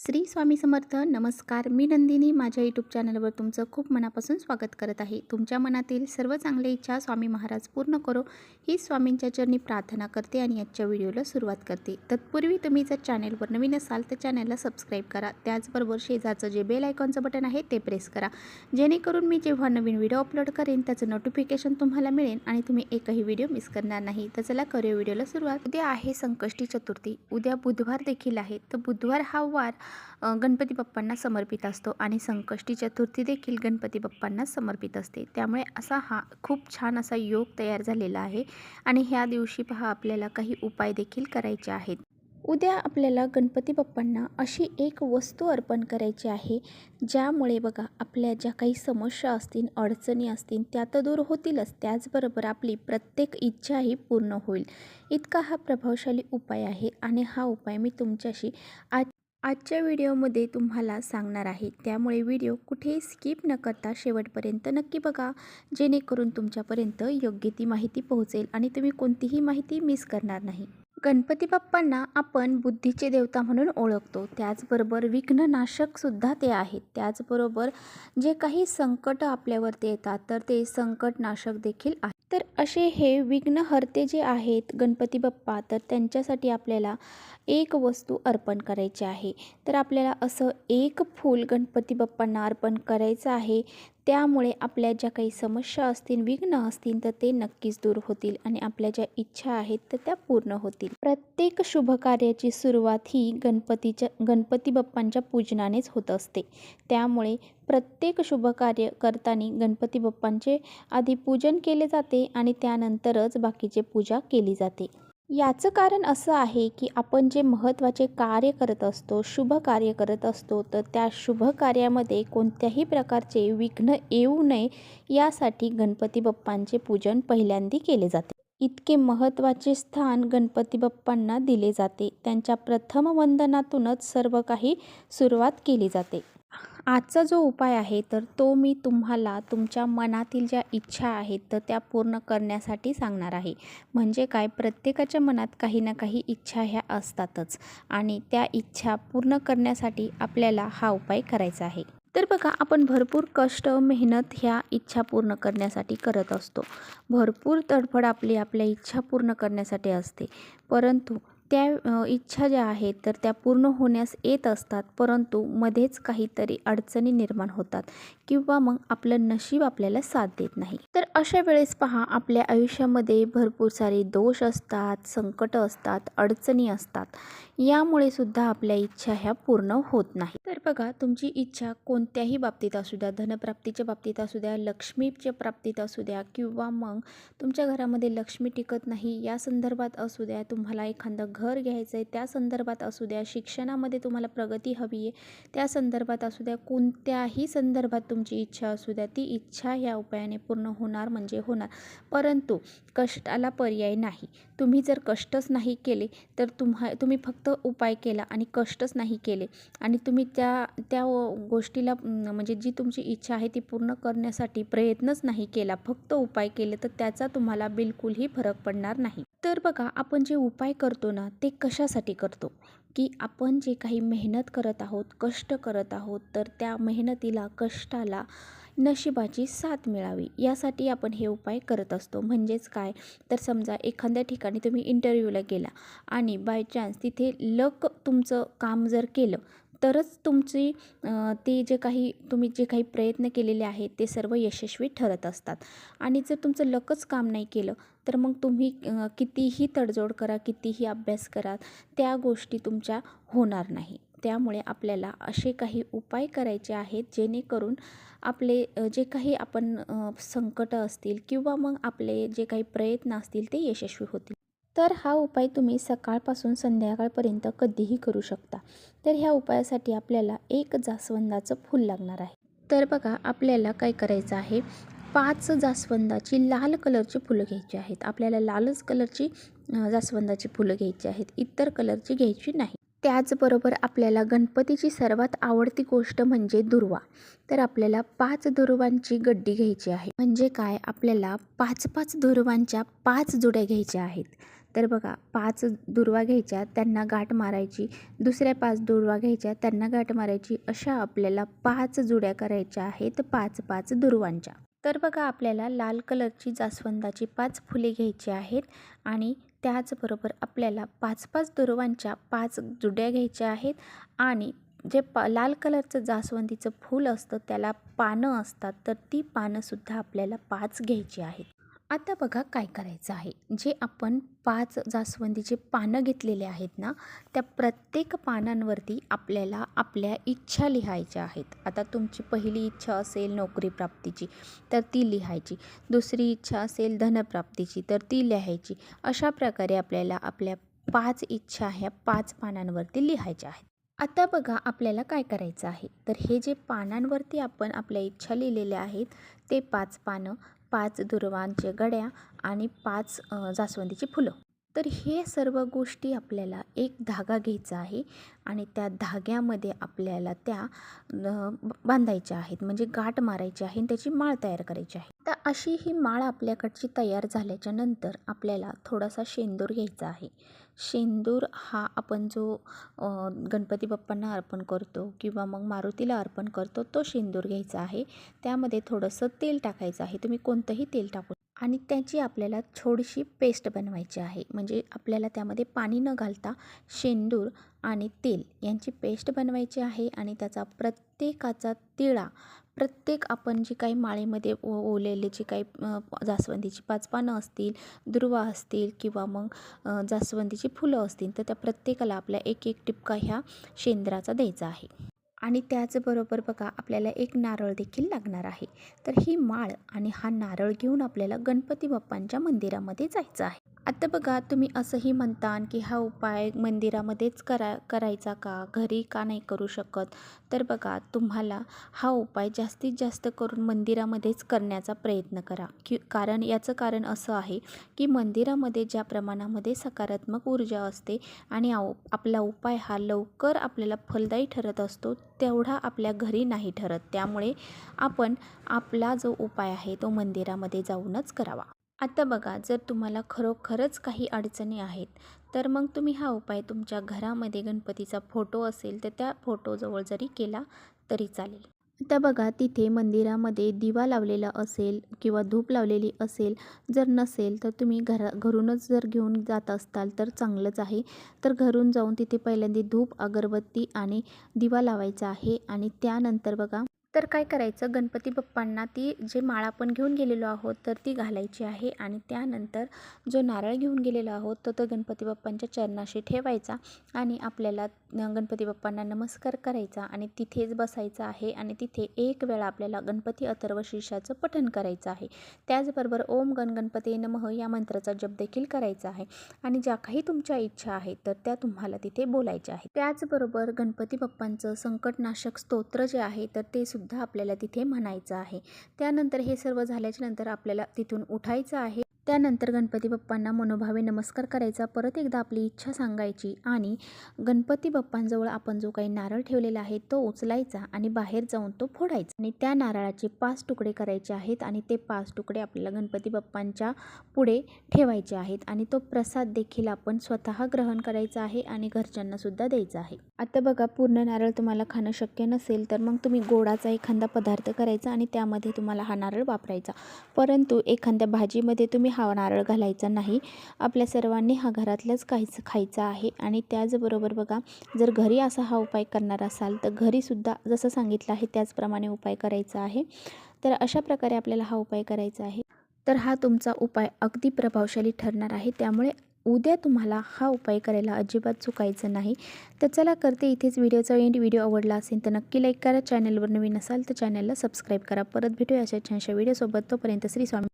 श्री स्वामी समर्थ. नमस्कार, मी नंदिनी. माझ्या यूट्यूब चॅनलवर तुमचं खूप मनापासून स्वागत करत आहे. तुमच्या मनातील सर्व चांगल्या इच्छा स्वामी महाराज पूर्ण करो ही स्वामींच्या चरणी प्रार्थना करते आणि आजच्या व्हिडिओला सुरुवात करते. तत्पूर्वी तुम्ही जर चॅनलवर नवीन असाल तर चॅनलला सबस्क्राईब करा. त्याचबरोबर शेजारचं जे बेल आयकॉनचं बटन आहे ते प्रेस करा, जेणेकरून मी जेव्हा नवीन व्हिडिओ अपलोड करेन त्याचं नोटिफिकेशन तुम्हाला मिळेल आणि तुम्ही एकही व्हिडिओ मिस करणार नाही. तर चला करूया व्हिडिओला सुरुवात. उद्या आहे संकष्टी चतुर्थी. उद्या बुधवार देखील आहे. तर बुधवार हा वार गणपती बाप्पांना समर्पित असतो आणि संकष्टी चतुर्थी देखील गणपती बाप्पांना समर्पित असते. त्यामुळे असा हा खूप छान असा योग तयार झालेला आहे आणि ह्या दिवशी पहा आपल्याला काही उपाय देखील करायचे आहेत. उद्या आपल्याला गणपती बाप्पांना अशी एक वस्तू अर्पण करायची आहे, ज्यामुळे बघा आपल्या ज्या काही समस्या असतील, अडचणी असतील त्या तर दूर होतीलच, त्याचबरोबर आपली प्रत्येक इच्छाही पूर्ण होईल. इतका हा प्रभावशाली उपाय आहे आणि हा उपाय मी तुमच्याशी आजच्या व्हिडिओमध्ये तुम्हाला सांगणार आहे. त्यामुळे व्हिडिओ कुठेही स्किप न करता शेवटपर्यंत नक्की बघा, जेणेकरून तुमच्यापर्यंत योग्य ती माहिती पोहोचेल आणि तुम्ही कोणतीही माहिती मिस करणार नाही. गणपती बाप्पांना आपण बुद्धीचे देवता म्हणून ओळखतो, त्याचबरोबर विघ्ननाशकसुद्धा ते आहेत. त्याचबरोबर जे काही संकट आपल्यावरती येतात तर ते संकटनाशक देखील आहेत. तर असे हे विघ्नहर्ते जे आहेत गणपती बाप्पा, तर त्यांच्यासाठी आपल्याला एक वस्तू अर्पण करायची आहे. तर आपल्याला असं एक फूल गणपती बाप्पांना अर्पण करायचं आहे. त्यामुळे आपल्या ज्या काही समस्या असतील, विघ्न असतील तर ते नक्कीच दूर होतील आणि आपल्या ज्या इच्छा आहेत तर त्या पूर्ण होतील. प्रत्येक शुभ कार्याची सुरुवात ही गणपती बाप्पांच्या पूजनानेच होत असते. त्यामुळे प्रत्येक शुभ कार्य करताना गणपती बाप्पांचे आधी पूजन केले जाते आणि त्यानंतरच बाकीचे पूजा केली जाते. याचं कारण असं आहे की आपण जे महत्त्वाचे कार्य करत असतो, शुभ कार्य करत असतो, तर त्या शुभ कार्यामध्ये कोणत्याही प्रकारचे विघ्न येऊ नये यासाठी गणपती बाप्पांचे पूजन पहिल्यांदा केले जाते. इतके महत्त्वाचे स्थान गणपती बाप्पांना दिले जाते. त्यांच्या प्रथम वंदनातूनच सर्व काही सुरुवात केली जाते. आजचा जो उपाय आहे तर तो मी तुम्हाला तुमच्या मनातील ज्या इच्छा आहेत तर त्या पूर्ण करण्यासाठी सांगणार आहे. म्हणजे काय, प्रत्येकाच्या मनात काही ना काही इच्छा ह्या असतातच आणि त्या इच्छा पूर्ण करण्यासाठी आपल्याला हा उपाय करायचा आहे. तर बघा, आपण भरपूर कष्ट, मेहनत ह्या इच्छा पूर्ण करण्यासाठी करत असतो. भरपूर तडफड आपल्या इच्छा पूर्ण करण्यासाठी असते, परंतु त्या इच्छा ज्या आहेत तर त्या पूर्ण होण्यास येत असतात, परंतु मध्येच काहीतरी अडचणी निर्माण होतात किंवा मग आपलं नशीब आपल्याला साथ देत नाही. तर अशा वेळेस पहा, आपल्या आयुष्यामध्ये भरपूर सारे दोष असतात, संकट असतात, अडचणी असतात. यामुळे सुद्धा आपल्या इच्छा ह्या पूर्ण होत नाही. तर बघा, तुमची इच्छा कोणत्याही बाबतीत असू द्या, धनप्राप्तीच्या बाबतीत असू द्या, लक्ष्मीच्या प्राप्तीत असू द्या किंवा मग तुमच्या घरामध्ये लक्ष्मी टिकत नाही या संदर्भात असू द्या, तुम्हाला एखादं घर घ्यायचं आहे त्या संदर्भात असू द्या, शिक्षणामध्ये तुम्हाला प्रगती हवी आहे त्या संदर्भात असू द्या, कोणत्याही संदर्भात तुमची इच्छा असू द्या, ती इच्छा ह्या उपायाने पूर्ण होणार म्हणजे होणार. परंतु कष्टाला पर्याय नाही. तुम्ही जर कष्टच नाही केले तर तुम्ही फक्त उपाय केला आणि कष्टच नाही केले आणि तुम्ही त्या गोष्टीला म्हणजे जी तुमची इच्छा आहे ती पूर्ण करण्यासाठी प्रयत्नच नाही केला, फक्त उपाय केले, तर त्याचा तुम्हाला बिलकुलही फरक पडणार नाही. तर बघा, आपण जे उपाय करतो ना ते कशासाठी करतो, की आपण जे काही मेहनत करत आहोत, कष्ट करत आहोत, तर त्या मेहनतीला, कष्टाला नशिबाची साथ मिळावी यासाठी आपण हे उपाय करत असतो. म्हणजेच काय, तर समजा एखाद्या ठिकाणी तुम्ही इंटरव्ह्यूला गेला आणि बाय चान्स तिथे लक तुमचं काम जर केलं तरच तुमची ते तुम्ही जे काही प्रयत्न केलेले आहेत ते सर्व यशस्वी ठरत असतात. आणि जर तुमचं लकच काम नाही केलं तर मग तुम्ही कितीही तडजोड करा, कितीही अभ्यास करा, त्या गोष्टी तुमच्या होणार नाही. त्यामुळे आपल्याला असे काही उपाय करायचे आहेत जेणेकरून आपले जे काही आपण संकट असतील किंवा मग आपले जे काही प्रयत्न असतील ते यशस्वी होतील. तर हा उपाय तुम्ही सकाळपासून संध्याकाळपर्यंत कधीही करू शकता. तर ह्या उपायासाठी आपल्याला एक जास्वंदाचं फूल लागणार आहे. तर बघा, आपल्याला काय करायचं आहे, 5 जास्वंदाची लाल कलरची फुलं घ्यायची आहेत. आपल्याला लालच कलरची जास्वंदाची फुलं घ्यायची आहेत, इतर कलरची घ्यायची नाही. त्याचबरोबर आपल्याला गणपतीची सर्वात आवडती गोष्ट म्हणजे दुर्वा. तर आपल्याला 5 दुर्वांची गड्डी घ्यायची आहे. म्हणजे काय, आपल्याला 5-5 दुर्वांच्या 5 जुड्या घ्यायच्या आहेत. तर बघा 5 दुर्वा घ्यायच्या, त्यांना गाठ मारायची, दुसऱ्या 5 दुर्वा घ्यायच्या, त्यांना गाठ मारायची. अशा आपल्याला 5 जुड्या करायच्या आहेत 5-5 दुर्वांच्या. तर बघा आपल्याला लाल कलरची जास्वंदाची 5 फुले घ्यायची आहेत आणि त्याचबरोबर आपल्याला 5-5 दुर्वांच्या 5 जुड्या घ्यायच्या आहेत आणि जे लाल कलरचं जास्वंदीचं फूल असतं त्याला पानं असतात, तर ती पानंसुद्धा आपल्याला 5 घ्यायची आहेत. आता बघा काय करायचं आहे. जे आपण 5 जास्वंदीचे पानं घेतलेले आहेत ना, त्या प्रत्येक पानांवरती आपल्याला आपल्या इच्छा लिहायच्या आहेत. आता तुमची पहिली इच्छा असेल नोकरी प्राप्तीची तर ती लिहायची, दुसरी इच्छा असेल धनप्राप्तीची तर ती लिहायची. अशा प्रकारे आपल्याला आपल्या 5 इच्छा ह्या 5 पानांवरती लिहायच्या आहेत. आता बघा आपल्याला काय करायचं आहे. तर हे जे पानांवरती आपण आपल्या इच्छा लिहिलेल्या आहेत ते 5 पानं, 5 दुर्वांच्या गड्या आणि 5 जास्वंदीची फुलं. तर हे सर्व गोष्टी आपल्याला एक धागा घ्यायचा आहे आणि त्या धाग्यामध्ये आपल्याला त्या बांधायच्या आहेत, म्हणजे गाठ मारायची आहे आणि त्याची माळ तयार करायची आहे. तर अशी ही माळ आपल्याकडची तयार झाल्याच्या नंतर आपल्याला थोडासा शेंदूर घ्यायचा आहे. शेंदूर हा आपण जो गणपती बाप्पांना अर्पण करतो किंवा मग मारुतीला अर्पण करतो तो शेंदूर घ्यायचा आहे. त्यामध्ये थोडंसं तेल टाकायचं आहे, तुम्ही कोणतंही तेल टाकू आणि त्याची आपल्याला थोडीशी पेस्ट बनवायची आहे. म्हणजे आपल्याला त्यामध्ये पाणी न घालता शेंदूर आणि तेल यांची पेस्ट बनवायची आहे आणि त्याचा प्रत्येकाचा तिळा प्रत्येक आपण जी काही माळेमध्ये ओवलेले जी काही जास्वंदीची 5 पानं असतील, दुर्वा असतील किंवा मग जास्वंदीची फुलं असतील तर त्या प्रत्येकाला आपल्या एक एक टिपका ह्या शेंद्राचा द्यायचा आहे. आणि त्याचबरोबर बघा आपल्याला एक नारळ देखील लागणार आहे. तर ही माळ आणि हा नारळ घेऊन आपल्याला गणपती बाप्पांच्या मंदिरामध्ये जायचं आहे. आता बघा तुम्ही असंही म्हणता की हा उपाय मंदिरामध्येच करायचा का, घरी का नाही करू शकत. तर बघा तुम्हाला हा उपाय जास्तीत जास्त करून मंदिरामध्येच करण्याचा प्रयत्न करा कारण याचं कारण असं आहे की मंदिरामध्ये ज्या प्रमाणामध्ये सकारात्मक ऊर्जा असते आणि आपला उपाय हा लवकर आपल्याला फलदायी ठरत असतो तेवढा आपल्या घरी नाही ठरत. त्यामुळे आपण आपला जो उपाय आहे तो मंदिरामध्ये जाऊनच करावा. आता बघा जर तुम्हाला खरोखरच काही अडचणी आहेत तर मग तुम्ही हा उपाय तुमच्या घरामध्ये गणपतीचा फोटो असेल तर त्या फोटोजवळ जरी केला तरी चालेल. आता बघा तिथे मंदिरामध्ये दिवा लावलेला असेल किंवा धूप लावलेली असेल, जर नसेल तर तुम्ही घरूनच जर घेऊन जात असताल तर चांगलंच आहे. तर घरून जाऊन तिथे पहिल्यांदा धूप, अगरबत्ती आणि दिवा लावायचा आहे आणि त्यानंतर बघा तर काय करायचं, गणपती बाप्पांना ती जे माळ आपण घेऊन गेलेलो आहोत तर ती घालायची आहे आणि त्यानंतर जो नारळ घेऊन गेलेलो आहोत तो गणपती बाप्पांच्या चरणाशी ठेवायचा आणि आपल्याला गणपती बाप्पांना नमस्कार करायचा आणि तिथेच बसायचं आहे आणि तिथे एक वेळा आपल्याला गणपती अथर्वशीर्षाचं पठण करायचं आहे. त्याचबरोबर ओम गण गणपती नमः या मंत्राचा जप देखील करायचा आहे आणि ज्या काही तुमच्या इच्छा आहेत तर त्या तुम्हाला तिथे बोलायच्या आहेत. त्याचबरोबर गणपती बाप्पांचं संकटनाशक स्तोत्र जे आहे तर ते सुद्धा आपल्याला तिथे म्हणायचं आहे. त्यानंतर हे सर्व झाल्याच्या नंतर आपल्याला तिथून उठायचं आहे. त्यानंतर गणपती बाप्पांना मनोभावे नमस्कार करायचा, परत एकदा आपली इच्छा सांगायची आणि गणपती बाप्पांजवळ आपण जो काही नारळ ठेवलेला आहे तो उचलायचा आणि बाहेर जाऊन तो फोडायचा आणि त्या नारळाचे 5 तुकडे करायचे आहेत आणि ते 5 तुकडे आपल्याला गणपती बाप्पांच्या पुढे ठेवायचे आहेत आणि तो प्रसाद देखील आपण स्वतः ग्रहण करायचा आहे आणि घरच्यांना सुद्धा द्यायचा आहे. आता बघा पूर्ण नारळ तुम्हाला खाणं शक्य नसेल तर मग तुम्ही गोडाचा एखादा पदार्थ करायचा आणि त्यामध्ये तुम्हाला हा नारळ वापरायचा, परंतु एखाद्या भाजीमध्ये तुम्ही हा नारळ घालायचा नाही. आपल्या सर्वांनी हा घरातलंच काहीच खायचा आहे आणि त्याचबरोबर बघा जर घरी असा हा उपाय करणार असाल तर घरीसुद्धा जसं सांगितलं आहे त्याचप्रमाणे उपाय करायचा आहे. तर अशा प्रकारे आपल्याला हा उपाय करायचा आहे. तर हा तुमचा उपाय अगदी प्रभावशाली ठरणार आहे, त्यामुळे उद्या तुम्हाला हा उपाय करायला अजिबात चुकायचं नाही. तर चला करते इथेच व्हिडिओचा एंड. व्हिडिओ आवडला असेल तर नक्की लाईक करा, चॅनलवर नवीन असाल तर चॅनलला सबस्क्राईब करा. परत भेटूया अशा छानशा व्हिडिओसोबत. तोपर्यंत श्री स्वामी